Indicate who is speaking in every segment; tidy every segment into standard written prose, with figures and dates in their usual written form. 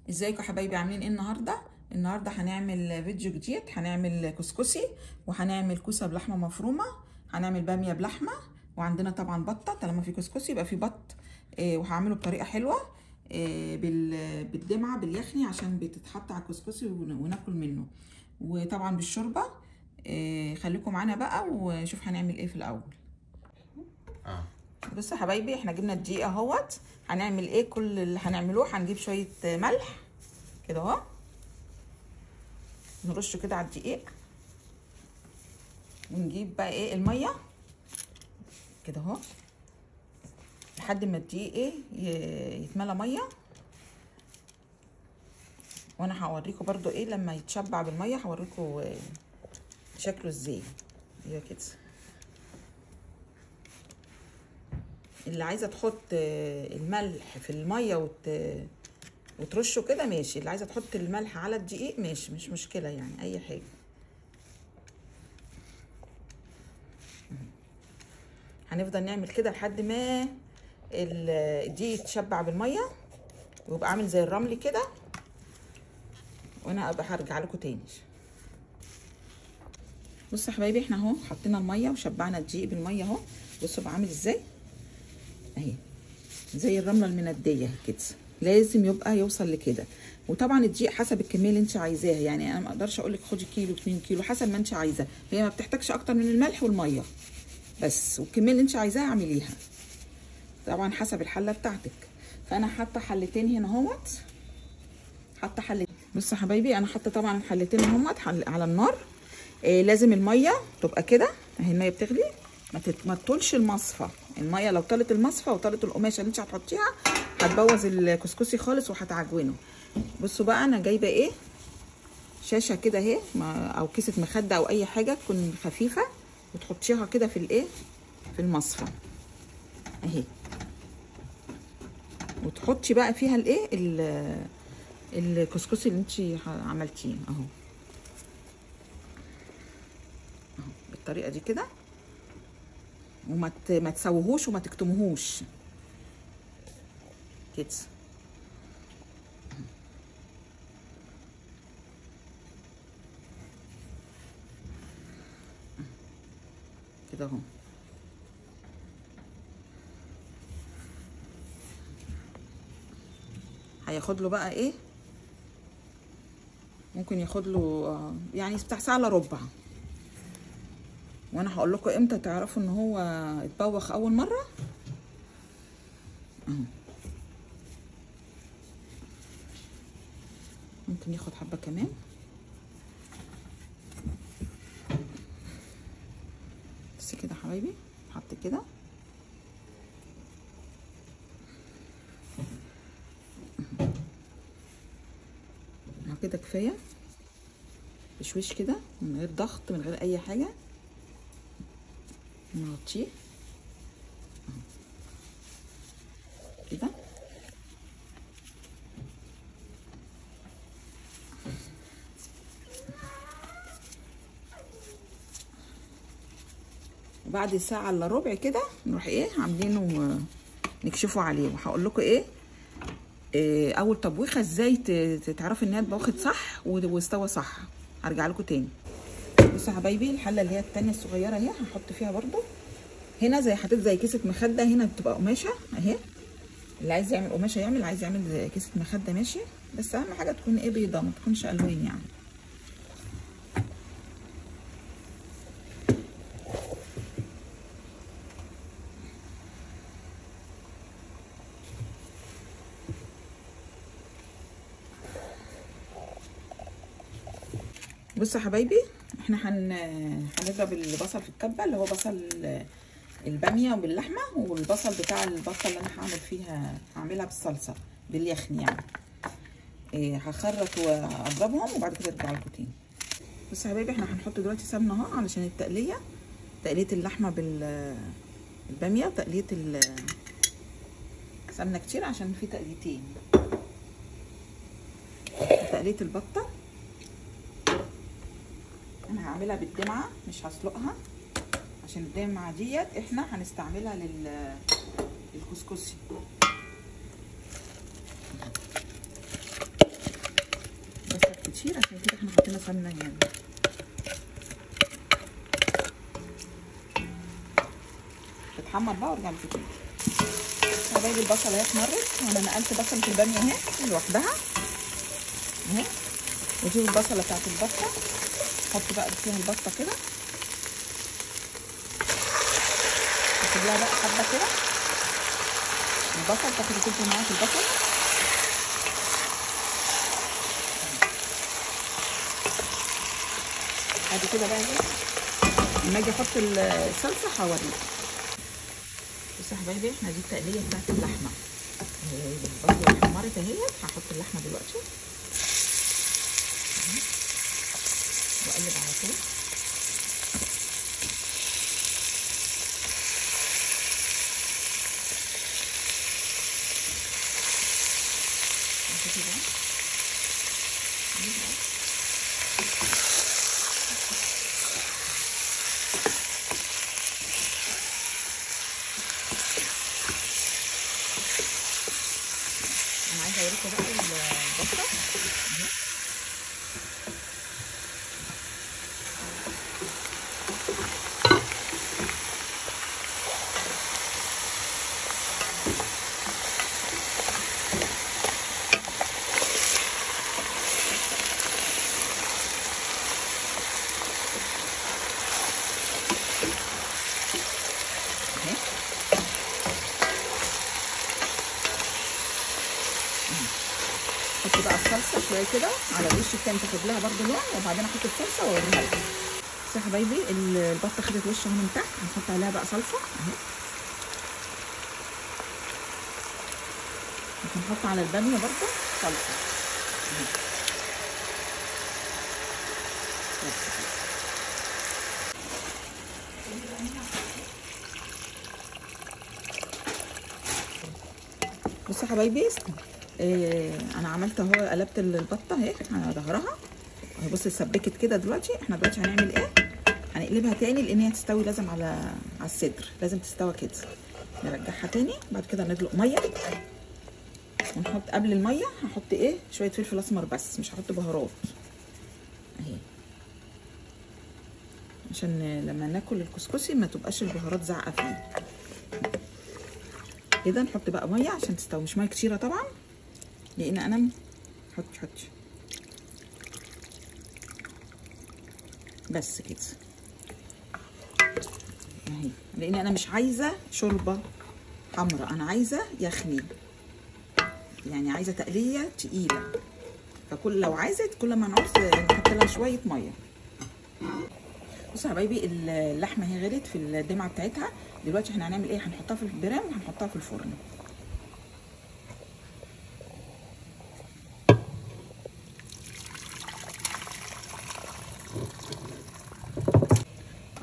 Speaker 1: ازيكم يا حبايبي؟ عاملين ايه النهارده هنعمل فيديو جديد. هنعمل كسكسي، وهنعمل كوسه بلحمه مفرومه، هنعمل باميه بلحمه، وعندنا طبعا بطه. طالما في كسكسي يبقى في بط. وهعمله بطريقه حلوه بالدمعه باليخني عشان بتتحط على الكسكسي وناكل منه، وطبعا بالشوربه. خليكم معانا بقى وشوف هنعمل ايه في الاول. بصوا يا حبايبي، احنا جبنا الدقيق اهوت. هنعمل ايه؟ كل اللي هنعملوه هنجيب شويه ملح كده اهو، نرشه كده على الدقيق، ونجيب بقى ايه الميه كده اهو لحد ما الدقيق ايه يتملى ميه. وانا هوريكم برضو ايه لما يتشبع بالميه، هوريكم شكله ازاي. ايوه كده. اللي عايزه تحط الملح في الميه وترشه كده ماشي، اللي عايزه تحط الملح على الدقيق ماشي، مش مشكله يعني، اي حاجه. هنفضل نعمل كده لحد ما الدقيق يتشبع بالميه ويبقى عامل زي الرمل كده، وانا ابقى هرجع لكم تاني. بصوا يا حبايبي، احنا اهو حطينا الميه وشبعنا الدقيق بالميه اهو. بصوا بقى عامل ازاي اهي، زي الرمله المنديه كده. لازم يبقى يوصل لكده. وطبعا الدقيق حسب الكميه اللي انت عايزاها، يعني انا ما اقدرش اقول لك خدي كيلو 2 كيلو، حسب ما انت عايزه. هي ما بتحتاجش اكتر من الملح والميه بس، والكميه اللي انت عايزاها اعمليها طبعا حسب الحله بتاعتك. فانا حاطه حلتين هنا اهوت، حاطه حلتين. بصوا يا حبايبي، انا حاطه طبعا الحلتين اهوت على النار. لازم الميه تبقى كده اهي، الميه بتغلي، ما تطولش المصفى. الميه لو طالت المصفى وطالت القماشه اللي انت هتحطيها هتبوظ الكسكسي خالص وهتعجنه. بصوا بقى، انا جايبه ايه شاشه كده اهي، او كيسه مخده او اي حاجه تكون خفيفه، وتحطيها كده في الايه في المصفى اهي، وتحطي بقى فيها الايه الكسكسي اللي انت عملتيه اهو بالطريقه دي كده. وما تسوهوش وما تكتموهوش كده كده اهو. هياخد له بقى ايه، ممكن ياخد له يعني بتاع ساعه الا ربع. وانا هقول لكم امتى تعرفوا ان هو اتبوخ اول مره اهو. ممكن ياخد حبه كمان. بس كده يا حبايبي، حط كده كده كفايه، بشويش كده من غير ضغط من غير اي حاجه، نغطيه كده. وبعد ساعه الا ربع كده نروح ايه عاملينه نكشفه عليه. وهقول لكم ايه اول طبوخه ازاي تعرفي انها اتطبخت صح واستوى صح. هرجع لكم تاني. بصوا يا حبايبي، الحله اللي هي التانيه الصغيره اهي هحط فيها برضو هنا زي حطيت زي كيسه مخده. هنا بتبقى قماشه اهي، اللي عايز يعمل قماشه يعمل، اللي عايز يعمل زي كيسه مخده ماشي، بس اهم حاجه تكون ايه بيضه، ما تكونش الوان يعني. بصوا يا حبايبي، احنا هنضرب البصل في الكبه، اللي هو بصل الباميه وباللحمه، والبصل بتاع البصل اللي انا هعملها بالصلصه باليخني يعني. هخرط واضربهم وبعد كده ارجع لكم تاني. بصوا يا حبايبي، احنا هنحط دلوقتي سمنه اهو علشان تقليه اللحمه بالباميه، وتقليه سمنه كتير عشان في تقليتين، وتقليه البطه. انا هعملها بالدمعه مش هسلقها، عشان الدمعه ديت احنا هنستعملها للكسكسي. كتير، عشان كده احنا حطينا سمنه يعني. تتحمر بقى وارجع لكم تاني. حبايبي البصله اهي اتمرت، وانا نقلت بصله الباميه اهي لوحدها اهي. ودي البصله بتاعت البطه، احط بقى فيها البطه كده، اسيب لها بقى حبه كده البصل تاخد تدي معاها في البصل. ادي كده بقى ايه، لما اجي احط الصلصه هوريكم. بصوا يا حبايبي، احنا دي التقليه بتاعت اللحمه، البصله اتحمرت اهيت. هحط اللحمه دلوقتي واقلب على طول. انا عايزه اوريكم بقى البصله اهي. احط بقى الصلصه شويه كده على الوش التاني، تاخد لها برده لون، وبعدين احط الصلصه واوريها لكم. بصوا يا حبايبي، البطه خدت وش اهو من تحت، هنحط عليها بقى صلصه اهي. هنحط على الباميه برده صلصه اهي. بصوا يا حبايبي، انا عملت اهو، قلبت البطه اهي على ظهرها اهي. بصي اتسبكت كده. دلوقتي احنا هنعمل ايه؟ هنقلبها تاني، لان هي تستوي لازم على الصدر، لازم تستوي كده. نرجعها تاني، بعد كده ندلق ميه، ونحط قبل الميه هحط ايه، شويه فلفل اسمر بس، مش هحط بهارات اهي، عشان لما ناكل الكسكسي ما تبقاش البهارات زعقه فيه كده. نحط بقى ميه عشان تستوي، مش ميه كتيره طبعا، لان انا حطي بس كده اهي، لان انا مش عايزه شوربه حمراء، انا عايزه يخني، يعني عايزه تقليه تقيله. فكل لو عايزه كل ما نعوز نحط لها شويه ميه. بصوا يا حبايبي، اللحمه هي غلت في الدمعه بتاعتها. دلوقتي احنا هنعمل ايه؟ هنحطها في البرام وهنحطها في الفرن.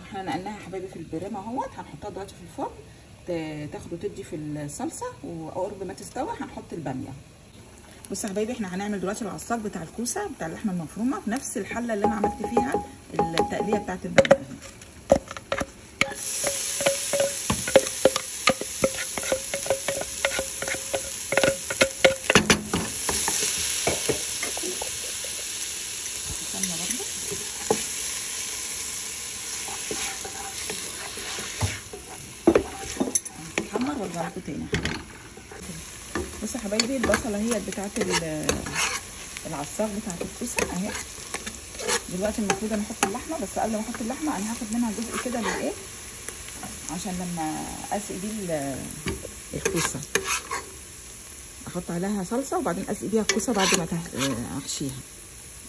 Speaker 1: احنا نقلناها يا حبايبي في البرام اهوت، هنحطها دلوقتي في الفرن تاخد وتدي في الصلصه، وقرب ما تستوي هنحط الباميه. بصوا يا حبايبي، احنا هنعمل دلوقتي العصاق بتاع الكوسه بتاع اللحمه المفرومه في نفس الحله اللي انا عملت فيها التقليه بتاعت الباميه. استنى برضه هتتحمر وارجع لكم تاني. بصوا يا حبايبي، البصله هي بتاعت العصاق بتاعت الكوسه اهي. دلوقتي المفروض انا احط اللحمه، بس قبل ما احط اللحمه انا هاخد منها جزء كده للايه، عشان لما اسقي بيه الكوسه احط عليها صلصه، وبعدين اسقي بيها الكوسه بعد ما احشيها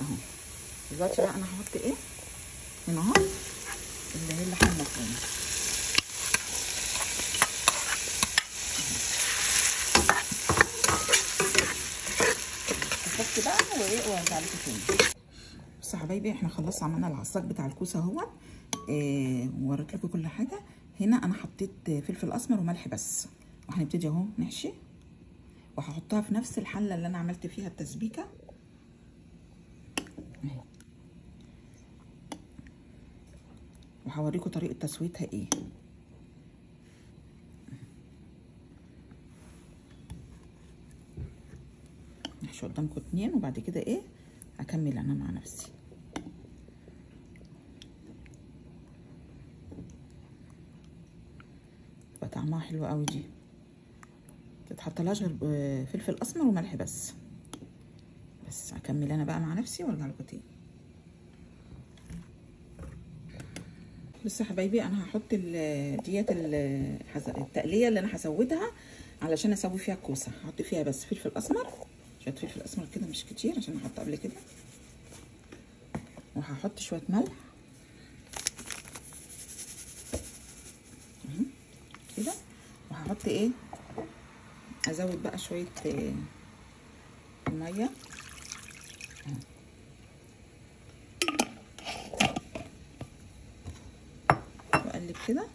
Speaker 1: اهو. دلوقتي بقى انا هحط ايه هنا اهو، اللي هي اللحمه المفرومه. هحط بقى وارجع لكم تاني. بصوا يا حبايبي، احنا خلاص عملنا العصاق بتاع الكوسه اهوت، ووريت لكم كل حاجه. هنا انا حطيت فلفل اسمر وملح بس، وهنبتدي اهو نحشي، وهحطها في نفس الحله اللي انا عملت فيها التسبيكه اهي، وهوريكم طريقه تسويتها ايه. نحشي قدامكم اتنين، وبعد كده ايه اكمل انا مع نفسي. تبقى طعمها حلو قوي دي، متتحطلهاش غير فلفل اسمر وملح بس. اكمل انا بقى مع نفسي وارجع لكم تاني. بصوا يا حبايبي، انا هحط ديت التقليه اللي انا هسودها علشان اسوي فيها الكوسه. هحط فيها بس فلفل اسمر، شويه فلفل اسمر كده مش كتير عشان احط قبل كده، وهحط شويه ملح كده، وهحط ايه، ازود بقى شويه ميه واقلب كده.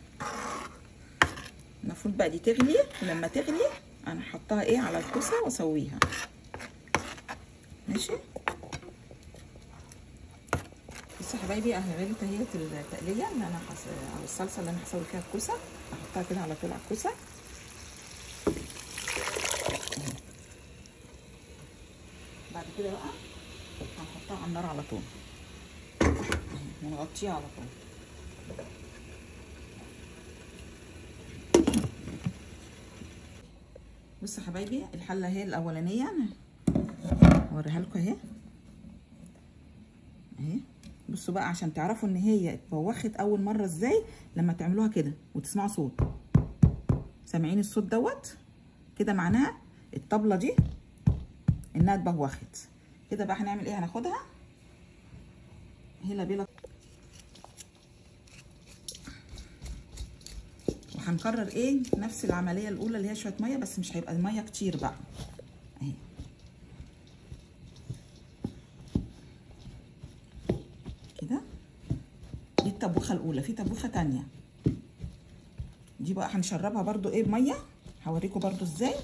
Speaker 1: المفروض بقى دي تغلي، ولما تغلي انا هحطها ايه على الكوسه واسويها. ماشي. بصوا يا حبايبي، اهي غليت اهي التقليه اللي انا او الصلصه اللي انا هسوي فيها الكوسه. هحطها كده على طول على الكوسه. بعد كده بقى هنحطها على النار على طول ونغطيها على طول. بصوا يا حبايبي، الحله اهي الاولانيه اوريها لكم اهي. بصوا بقى عشان تعرفوا ان هي اتبوخت اول مره ازاي، لما تعملوها كده وتسمعوا صوت. سامعين الصوت دوت؟ كده معناها الطبله دي انها اتبوخت. كده بقى هنعمل ايه، هناخدها هلا بيلا وهنكرر ايه نفس العمليه الاولى اللي هي شويه ميه، بس مش هيبقى الميه كتير بقى اهي كده. دي الطبوخه الاولى. في طبوخه تانيه دي بقى هنشربها برضو ايه بميه، هوريكم برضو ازاي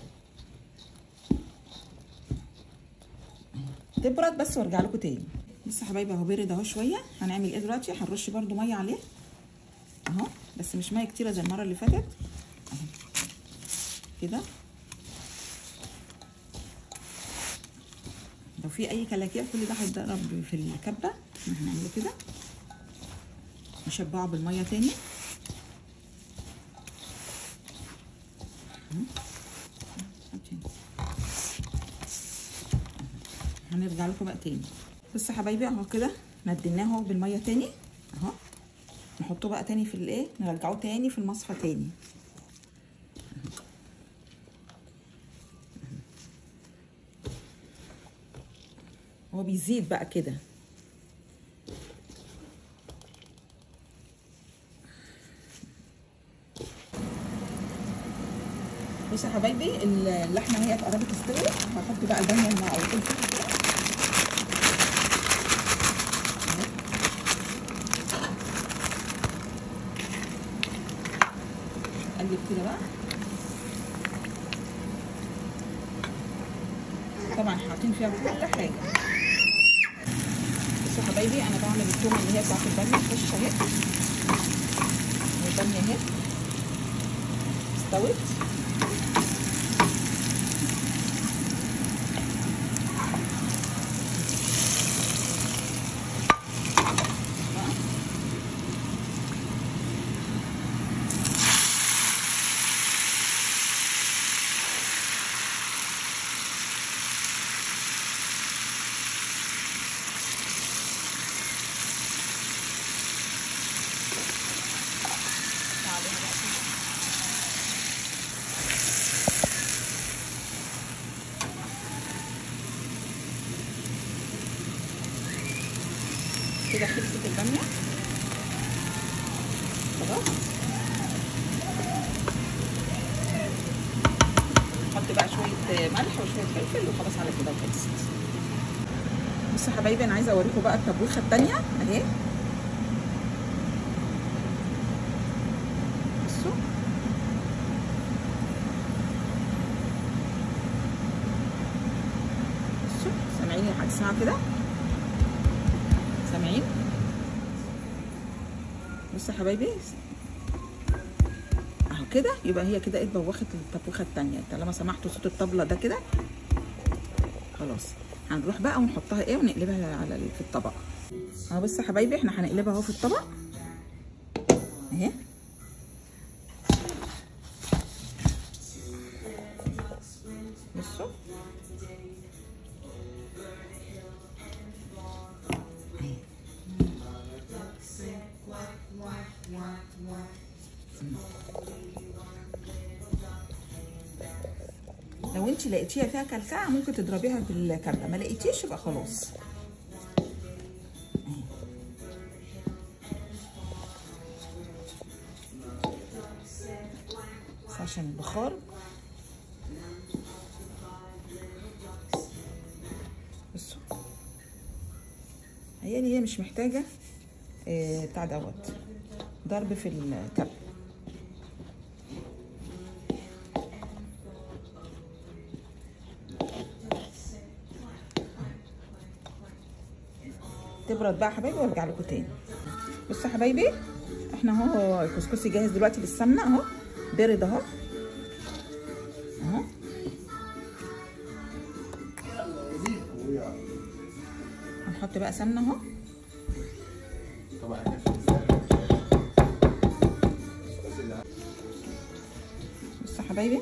Speaker 1: تبرد بس وارجع لكم تاني. بصوا يا حبايبي، اهو برد اهو شويه. هنعمل ايه دلوقتي، هنرش برضو ميه عليه اهو، بس مش ميه كتيره زي المره اللي فاتت اهو كده. لو في اي كلاكيع كل ده هيتضرب في الكبه. هنعمله كده نشبعه بالميه تاني. هنرجع لكم بقى تاني. بصوا يا حبايبي، اهو كده نديناه بالميه تاني اهو. نحطه بقى تاني في الايه، نرجعوه تاني في المصفى تاني. هو بيزيد بقى كده. بصوا يا حبايبي، اللحمه هي قربت تستوي. هحط بقى الباميه مع على طول فيها كده. اقلب كده بقى. طبعا حاطين فيها كل حاجه. بصوا يا حبايبي، انا بعمل التومه اللي هي بتاعت الباميه فريش اهي، والباميه اهي استوت. كده خلصت الباميه خلاص. نحط بقى شويه ملح وشويه فلفل وخلاص على كده وخلصت. بصوا يا حبايبي، انا عايزه اوريكم بقى الطبوخه الثانيه اهي. بصوا بصوا، سامعين لحد ساعه كده؟ سامعين؟ بصوا يا حبايبي اهو كده. يبقى هي كده اتبوخت الطبوخه الثانيه. طالما سمعتوا صوت الطبله ده كده خلاص. هنروح بقى ونحطها ايه ونقلبها على في الطبق اهو. بصوا يا حبايبي احنا هنقلبها اهو في الطبق اهي. بصوا لو انت لقيتيها فيها كلكعه ممكن تضربيها بالكبه، ما لقيتيش يبقى خلاص. بس عشان البخار بصوا هي مش محتاجه بتاع دوت ضرب في الكبه. تبرد بقى يا حبايبي وارجع لكم تاني. بصوا يا حبايبي احنا اهو الكسكسي جاهز دلوقتي بالسمنه اهو، بارد اهو اهو. هنحط بقى سمنه اهو. بصوا يا حبايبي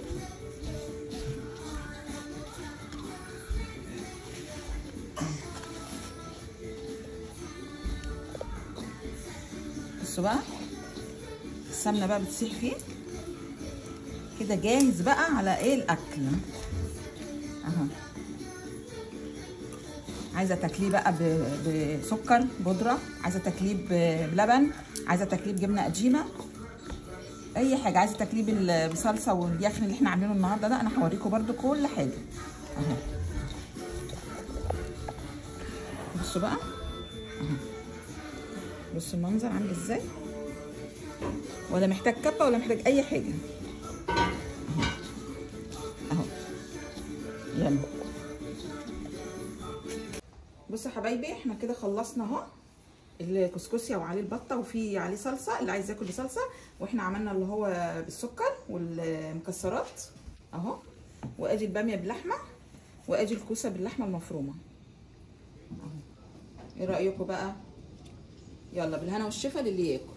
Speaker 1: بصوا بقى السمنه بقى بتسيح فيه كده، جاهز بقى على ايه الاكل اهو. عايزه تاكليه بقى بسكر بودره، عايزه تاكليه بلبن، عايزه تاكليه بجبنه قديمه، اي حاجه. عايزه تاكليه بصلصه واليخن اللي احنا عاملينه النهارده ده، انا هوريكم برده كل حاجه اهو. بصوا بقى اهو، بصوا المنظر عامل ازاي، ولا محتاج كبه ولا محتاج اي حاجه اهو. يلا بصوا يا حبايبي احنا كده خلصنا اهو الكسكسي وعليه البطه وفي عليه صلصه اللي عايز ياكل بصلصه، واحنا عملنا اللي هو بالسكر والمكسرات اهو. وادي الباميه باللحمه، وادي الكوسه باللحمه المفرومه اهو. ايه رايكم بقى؟ يلا بالهنا والشفا للي ياكل.